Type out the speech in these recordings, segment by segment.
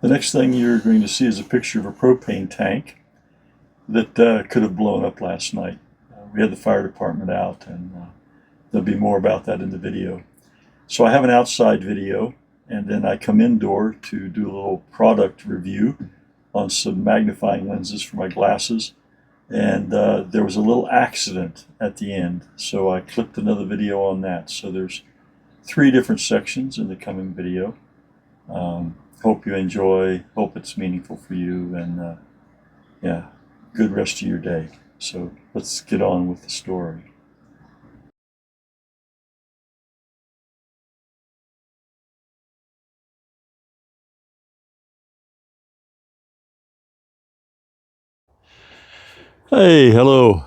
The next thing you're going to see is a picture of a propane tank that could have blown up last night. We had the fire department out, and there'll be more about that in the video. So I have an outside video, and then I come indoor to do a little product review on some magnifying lenses for my glasses. And there was a little accident at the end, so I clipped another video on that. So there's 3 different sections in the coming video. Hope you enjoy, hope it's meaningful for you, and yeah, good rest of your day. So let's get on with the story. Hey, hello.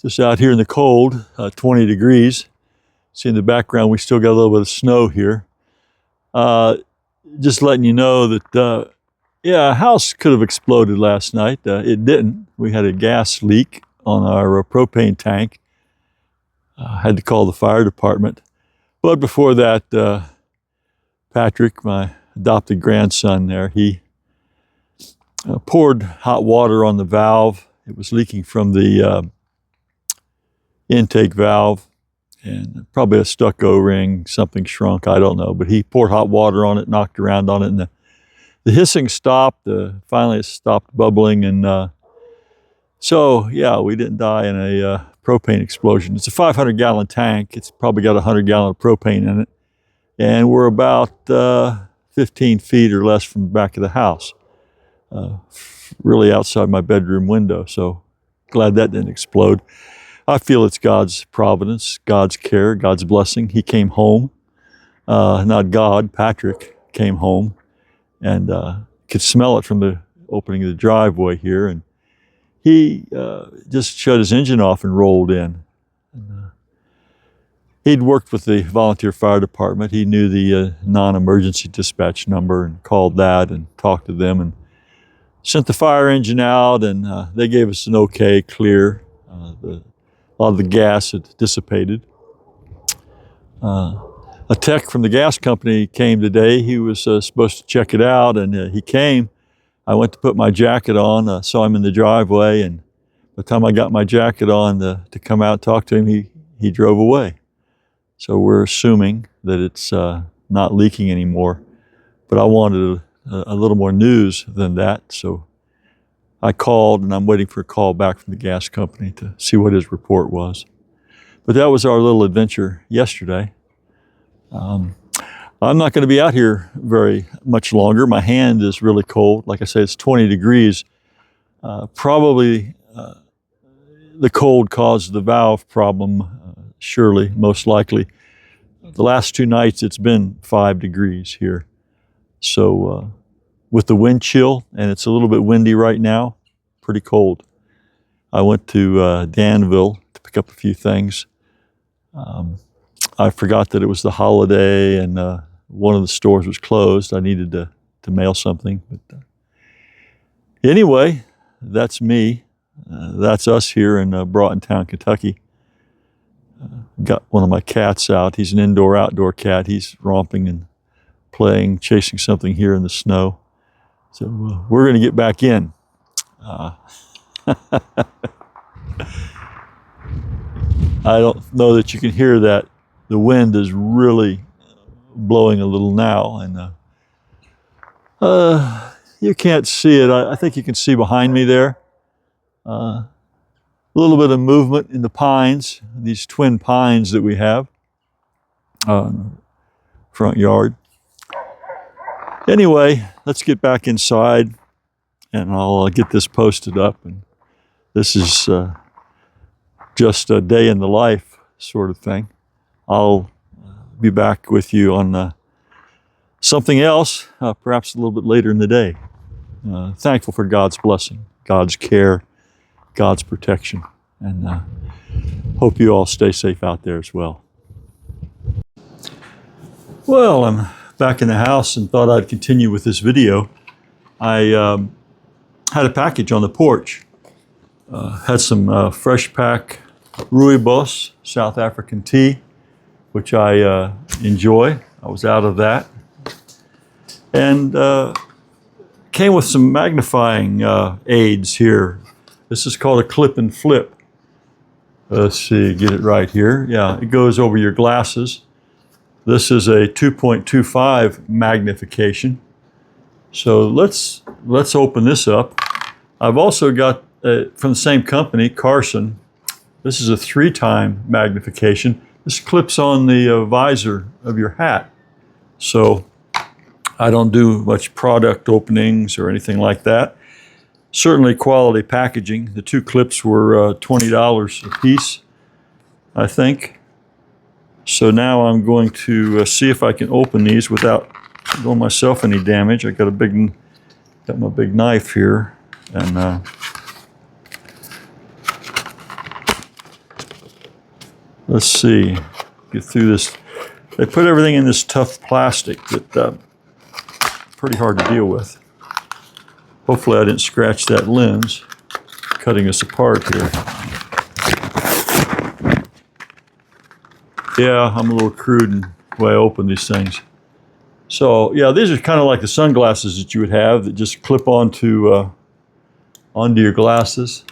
Just out here in the cold, 20 degrees. See in the background, we still got a little bit of snow here. Just letting you know that, yeah, a house could have exploded last night. It didn't. We had a gas leak on our propane tank. Had to call the fire department. But before that, Patrick, my adopted grandson there, he poured hot water on the valve. It was leaking from the intake valve, and probably a stuck O-ring, something shrunk, I don't know. But he poured hot water on it, knocked around on it, and the hissing stopped. Finally, it stopped bubbling, and so yeah, we didn't die in a propane explosion. It's a 500-gallon tank. It's probably got 100 gallon of propane in it, and we're about 15 feet or less from the back of the house, really outside my bedroom window. So glad that didn't explode. I feel it's God's providence, God's care, God's blessing. He came home. Not God, Patrick came home, and could smell it from the opening of the driveway here. And he just shut his engine off and rolled in. And, he'd worked with the volunteer fire department. He knew the non-emergency dispatch number and called that and talked to them and sent the fire engine out, and they gave us an okay, clear. A lot of the gas had dissipated. A tech from the gas company came today. He was supposed to check it out, and he came. I went to put my jacket on, saw him in the driveway, and by the time I got my jacket on to come out and talk to him, he drove away. So we're assuming that it's not leaking anymore. But I wanted a little more news than that, so I called, and I'm waiting for a call back from the gas company to see what his report was. But that was our little adventure yesterday. I'm not going to be out here very much longer. My hand is really cold. Like I say, it's 20 degrees. Probably the cold caused the valve problem, surely, most likely. The last 2 nights, it's been 5 degrees here. So with the wind chill, and it's a little bit windy right now, pretty cold. I went to Danville to pick up a few things. I forgot that it was the holiday, and one of the stores was closed. I needed to mail something. But anyway, that's me. That's us here in Broughton Town, Kentucky. Got one of my cats out. He's an indoor-outdoor cat. He's romping and playing, chasing something here in the snow. So we're going to get back in. I don't know that you can hear that. The wind is really blowing a little now, and you can't see it. I think you can see behind me there. A little bit of movement in the pines, these twin pines that we have front yard. Anyway, let's get back inside, and I'll get this posted up. And this is just a day in the life sort of thing. I'll be back with you on something else, perhaps a little bit later in the day. Thankful for God's blessing, God's care, God's protection, and hope you all stay safe out there as well. Well, I'm back in the house and thought I'd continue with this video. I had a package on the porch. Had some fresh pack rooibos, South African tea, which I enjoy. I was out of that. And came with some magnifying aids here. This is called a clip and flip. Let's see, get it right here. Yeah, it goes over your glasses. This is a 2.25 magnification. So let's open this up. I've also got from the same company, Carson. This is a 3-time magnification. This clips on the visor of your hat. So I don't do much product openings or anything like that. Certainly quality packaging. The 2 clips were $20 a piece, I think. So now I'm going to see if I can open these without doing myself any damage. I got my big knife here, and let's see, get through this. They put everything in this tough plastic that pretty hard to deal with. Hopefully I didn't scratch that lens cutting us apart here. Yeah, I'm a little crude in the way I open these things. So yeah, these are kind of like the sunglasses that you would have that just clip onto your glasses.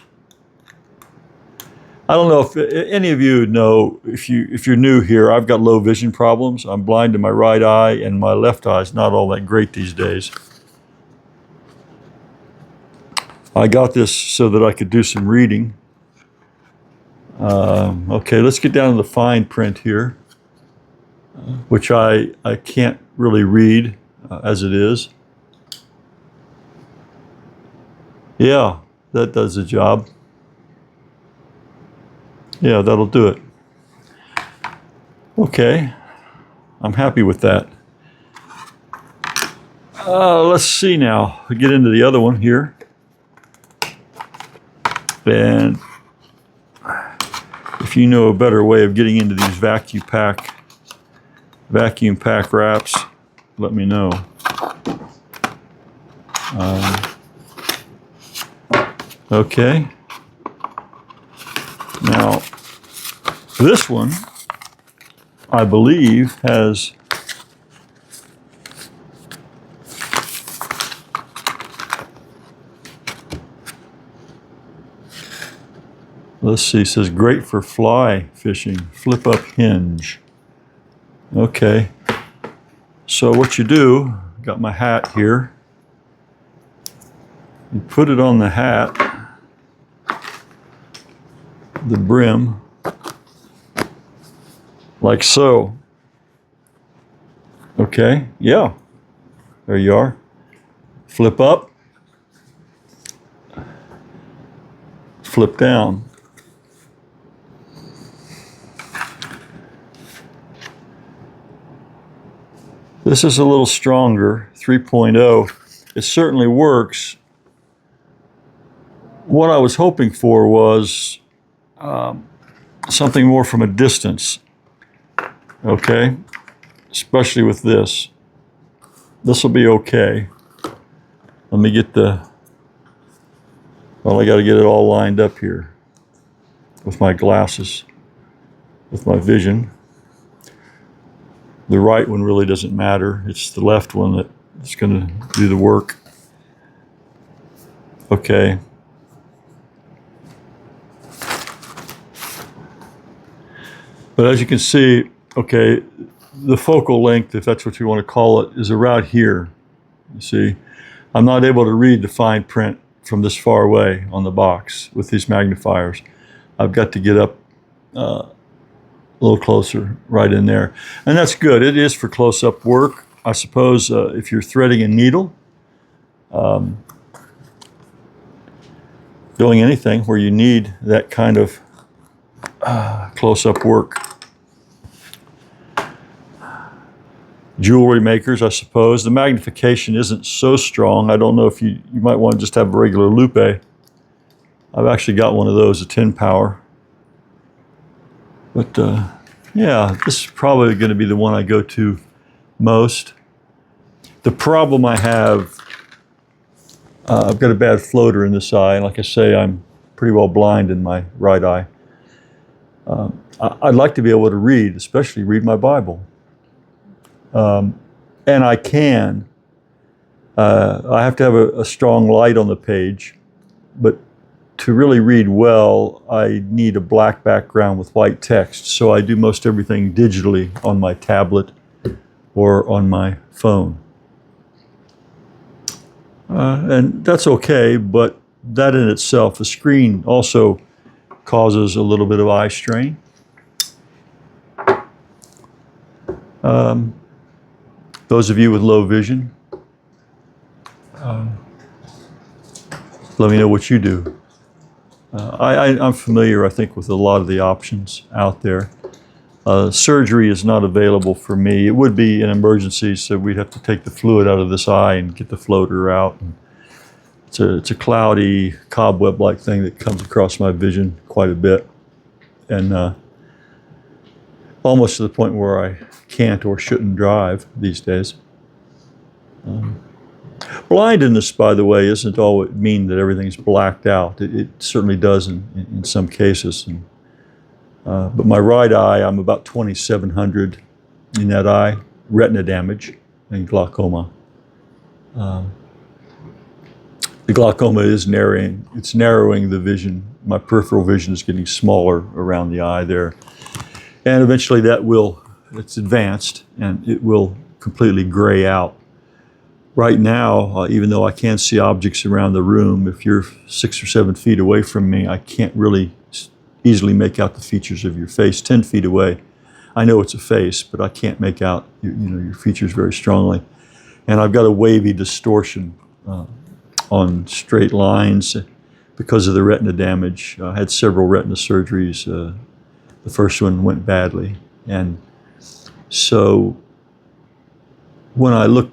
I don't know if any of you know, if you're new here, I've got low vision problems. I'm blind in my right eye, and my left eye is not all that great these days. I got this so that I could do some reading. Okay, let's get down to the fine print here, which I can't really read as it is. Yeah, that does the job. Yeah, that'll do it. Okay, I'm happy with that. Let's see now. We'll get into the other one here. And if you know a better way of getting into these vacuum pack wraps, let me know. Okay. Now, this one, I believe, has let's see, it says great for fly fishing, flip up hinge. Okay, so what you do, got my hat here, you put it on the hat, the brim, like so. Okay, yeah, there you are. Flip up, flip down. This is a little stronger, 3.0. It certainly works. What I was hoping for was something more from a distance, okay? Especially with this. This will be okay. Let me get well, I got to get it all lined up here with my glasses, with my vision. The right one really doesn't matter. It's the left one that's going to do the work. Okay. But as you can see, okay, the focal length, if that's what you want to call it, is around here. You see, I'm not able to read the fine print from this far away on the box with these magnifiers. I've got to get up a little closer, right in there. And that's good. It is for close-up work. I suppose if you're threading a needle, doing anything where you need that kind of close-up work. Jewelry makers, I suppose. The magnification isn't so strong. I don't know if you might want to just have a regular lupe. I've actually got one of those, a 10 power. But yeah, this is probably going to be the one I go to most. The problem I have, I've got a bad floater in this eye, and like I say, I'm pretty well blind in my right eye. I'd like to be able to read, especially read my Bible. And I can, I have to have a strong light on the page, but to really read well, I need a black background with white text. So I do most everything digitally on my tablet or on my phone. And that's okay, but that in itself, the screen also causes a little bit of eye strain. Those of you with low vision, let me know what you do. I'm familiar, I think, with a lot of the options out there. Surgery is not available for me. It would be an emergency, so we'd have to take the fluid out of this eye and get the floater out. And it's a cloudy, cobweb-like thing that comes across my vision quite a bit, and almost to the point where I can't or shouldn't drive these days. Blindness, by the way, isn't always mean that everything's blacked out. It certainly does in some cases. But my right eye, I'm about 2,700 in that eye, retina damage and glaucoma. The glaucoma is narrowing. It's narrowing the vision. My peripheral vision is getting smaller around the eye there. And eventually it's advanced, and it will completely gray out. Right now, even though I can see objects around the room, if you're 6 or 7 feet away from me, I can't really easily make out the features of your face. 10 feet away, I know it's a face, but I can't make out your features very strongly. And I've got a wavy distortion on straight lines because of the retina damage. I had several retina surgeries. The first one went badly. And so when I look,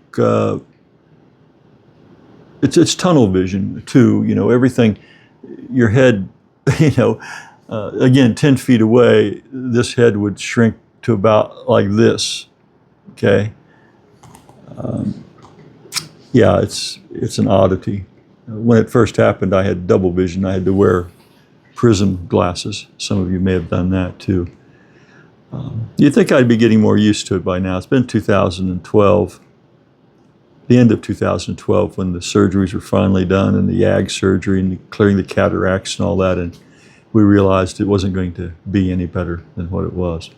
it's tunnel vision too, everything, your head, again, 10 feet away, this head would shrink to about like this, okay? Yeah, it's an oddity. When it first happened, I had double vision. I had to wear prism glasses. Some of you may have done that too. You'd think I'd be getting more used to it by now. It's been 2012, the end of 2012, when the surgeries were finally done, and the YAG surgery and clearing the cataracts and all that, and we realized it wasn't going to be any better than what it was.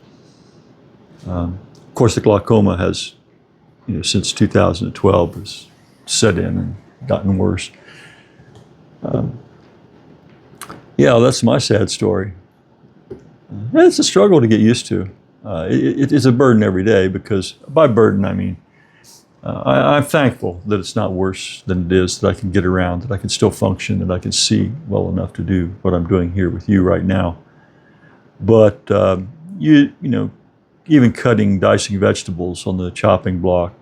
Of course, the glaucoma has, since 2012, has set in and gotten worse. Yeah, that's my sad story. It's a struggle to get used to. It is a burden every day, because by burden I mean I'm thankful that it's not worse than it is, that I can get around, that I can still function, that I can see well enough to do what I'm doing here with you right now. But even cutting, dicing vegetables on the chopping block,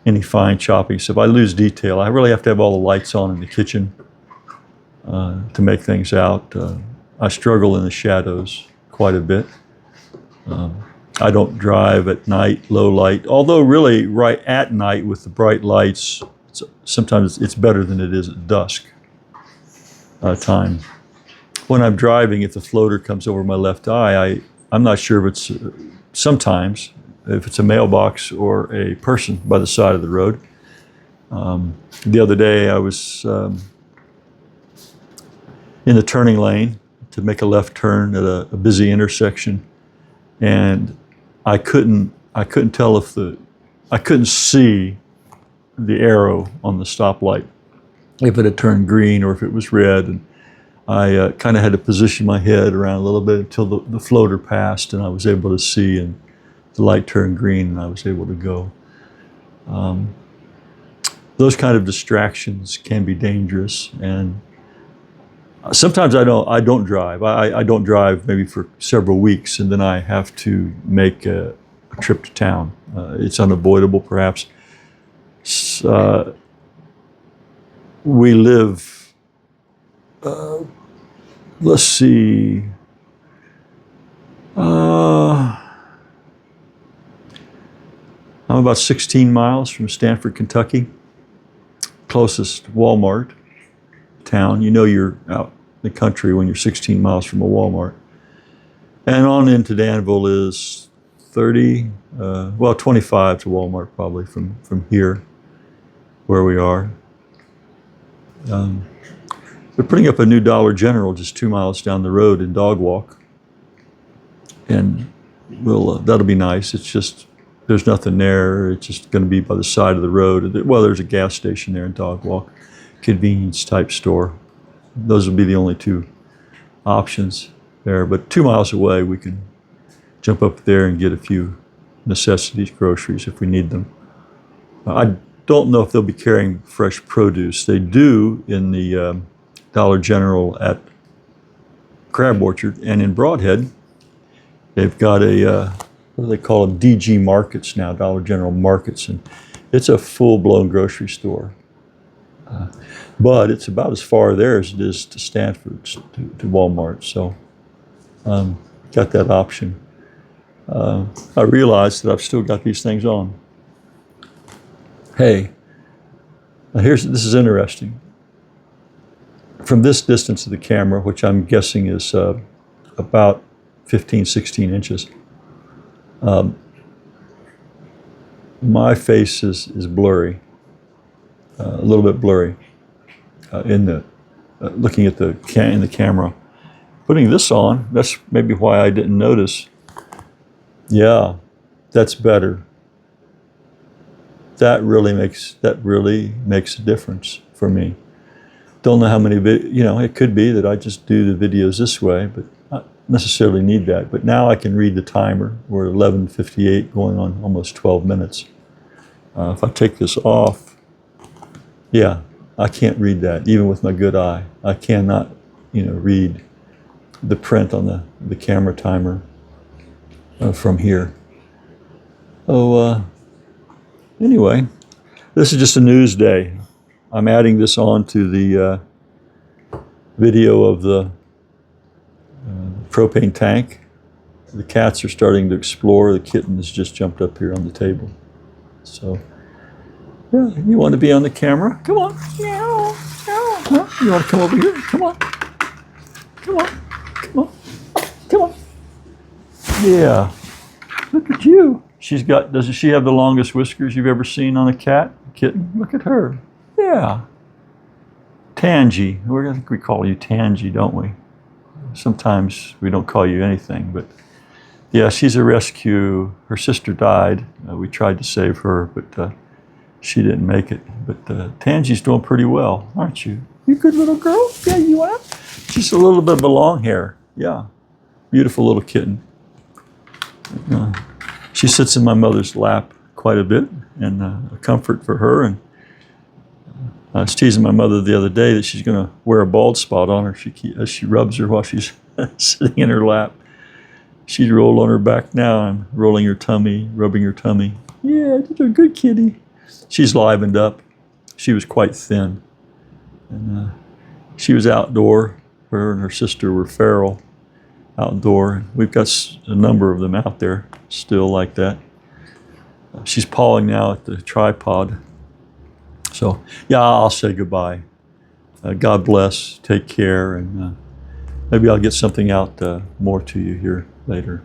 any fine chopping stuff, I lose detail. I really have to have all the lights on in the kitchen to make things out. I struggle in the shadows quite a bit. I don't drive at night, low light, although really right at night with the bright lights, sometimes it's better than it is at dusk time. When I'm driving, if the floater comes over my left eye, I'm not sure if it's, sometimes, if it's a mailbox or a person by the side of the road. The other day I was in the turning lane to make a left turn at a busy intersection, and I couldn't tell I couldn't see the arrow on the stoplight, if it had turned green or if it was red. And I kind of had to position my head around a little bit until the floater passed, and I was able to see, and the light turned green, and I was able to go. Those kind of distractions can be dangerous, and sometimes I don't drive. I don't drive maybe for several weeks, and then I have to make a trip to town. It's unavoidable, perhaps. We live, let's see, I'm about 16 miles from Stanford, Kentucky. Closest Walmart town. You're out in the country when you're 16 miles from a Walmart. And on into Danville is 25 to Walmart probably from here. where we are. They're putting up a new Dollar General just 2 miles down the road in Dog Walk. And that'll be nice. It's just, there's nothing there. It's just going to be by the side of the road. Well, there's a gas station there in Dog Walk, convenience type store. Those will be the only two options there. But 2 miles away, we can jump up there and get a few necessities, groceries if we need them. I don't know if they'll be carrying fresh produce. They do in the Dollar General at Crab Orchard, and in Broadhead, they've got a, what do they call them, DG Markets now, Dollar General Markets, and it's a full-blown grocery store. But it's about as far there as it is to Stanford, to Walmart, so got that option. I realized that I've still got these things on. Hey, now this is interesting. From this distance of the camera, which I'm guessing is about 15, 16 inches, my face is blurry, a little bit blurry in the looking at in the camera. Putting this on, that's maybe why I didn't notice. Yeah, that's better. That really makes a difference for me. Don't know how many, it could be that I just do the videos this way, but not necessarily need that. But now I can read the timer. We're at 11:58, going on almost 12 minutes. If I take this off, yeah, I can't read that, even with my good eye. I cannot, read the print on the camera timer from here. Oh, anyway, this is just a news day. I'm adding this on to the video of the propane tank. The cats are starting to explore. The kitten has just jumped up here on the table. So, yeah, you want to be on the camera? Come on. Meow, meow. Huh? You want to come over here? Come on. Come on. Come on. Come on. Yeah. Look at you. Doesn't she have the longest whiskers you've ever seen on a cat? Kitten? Look at her. Yeah. Tangy. I think we call you Tangy, don't we? Sometimes we don't call you anything, but yeah, she's a rescue. Her sister died. We tried to save her, but she didn't make it. But Tangy's doing pretty well, aren't you? You good little girl? Yeah, you are. Just a little bit of a long hair. Yeah. Beautiful little kitten. She sits in my mother's lap quite a bit, and a comfort for her. And I was teasing my mother the other day that she's going to wear a bald spot on her as she rubs her while she's sitting in her lap. She's rolled on her back now and rolling her tummy, rubbing her tummy. Yeah, you're a good kitty. She's livened up. She was quite thin. And she was outdoor. Her and her sister were feral outdoor. We've got a number of them out there still like that. She's pawing now at the tripod. So, yeah, I'll say goodbye. God bless, take care, and maybe I'll get something out more to you here later.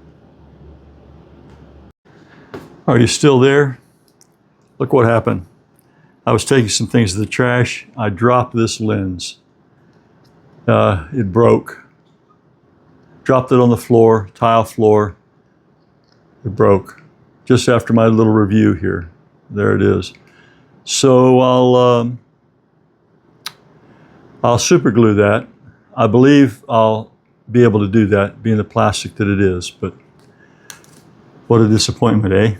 Are you still there? Look what happened. I was taking some things to the trash. I dropped this lens. It broke. Dropped it on the floor, tile floor. It broke. Just after my little review here. There it is. So I'll super glue that. I believe I'll be able to do that, being the plastic that it is, but what a disappointment, eh?